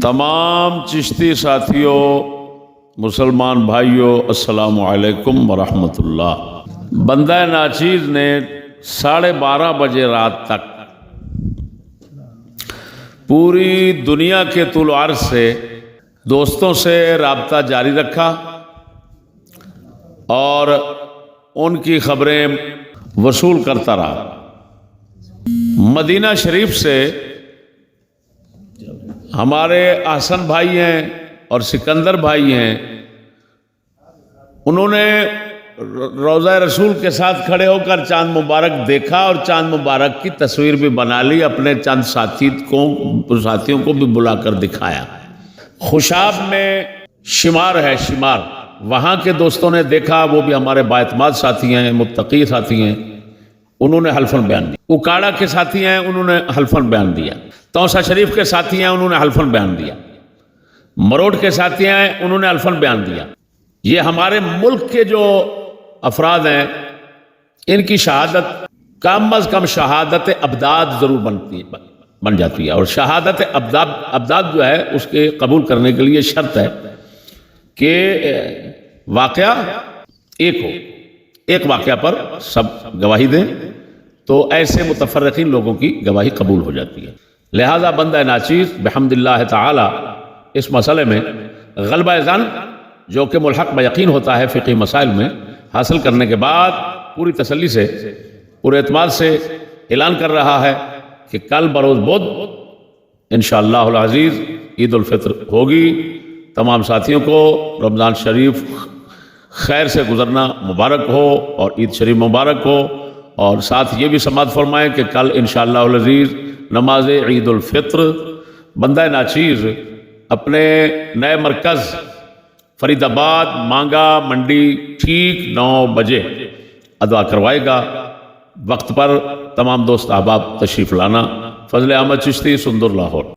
تمام چشتی ساتھیوں، مسلمان بھائیوں، السلام علیکم ورحمۃ اللہ۔ بندہ ناچیز نے 12:30 بجے رات تک پوری دنیا کے طول و عرض سے دوستوں سے رابطہ جاری رکھا اور ان کی خبریں وصول کرتا رہا۔ مدینہ شریف سے ہمارے احسن بھائی ہیں اور سکندر بھائی ہیں، انہوں نے روضہ رسول کے ساتھ کھڑے ہو کر چاند مبارک دیکھا اور چاند مبارک کی تصویر بھی بنا لی، اپنے چند ساتھیوں کو بھی بلا کر دکھایا۔ خوشاب میں شمار ہے، شمار وہاں کے دوستوں نے دیکھا، وہ بھی ہمارے بااعتماد ساتھی ہیں، متقی ساتھی ہیں، انہوں نے حلفاً بیان دیا۔ اکاڑا کے ساتھی ہیں، انہوں نے حلفاً بیان دیا۔ توسا شریف کے ساتھی ہیں، انہوں نے حلفاً بیان دیا۔ مروڑ کے ساتھی ہیں، انہوں نے حلفاً بیان دیا۔ یہ ہمارے ملک کے جو افراد ہیں، ان کی شہادت کم از کم شہادت ابداد ضرور بن جاتی ہے، اور شہادت ابداد جو ہے اس کے قبول کرنے کے لیے شرط ہے کہ واقعہ ایک ہو، ایک واقعہ پر سب گواہی دیں، تو ایسے متفرقین لوگوں کی گواہی قبول ہو جاتی ہے۔ لہذا بندہ ناچیز بحمد اللہ تعالی اس مسئلے میں غلبہ ظن جو کہ ملحق بیقین ہوتا ہے فقہی مسائل میں، حاصل کرنے کے بعد پوری تسلی سے، پورے اعتماد سے اعلان کر رہا ہے کہ کل بروز بدھ انشاءاللہ العزیز عید الفطر ہوگی۔ تمام ساتھیوں کو رمضان شریف خیر سے گزرنا مبارک ہو اور عید شریف مبارک ہو، اور ساتھ یہ بھی سماعت فرمائیں کہ کل انشاءاللہ العزیز نماز عید الفطر بندہ ناچیز اپنے نئے مرکز فرید آباد مانگا منڈی ٹھیک 9 بجے ادا کروائے گا۔ وقت پر تمام دوست احباب تشریف لانا۔ فضل احمد چشتی، سندر، لاہور۔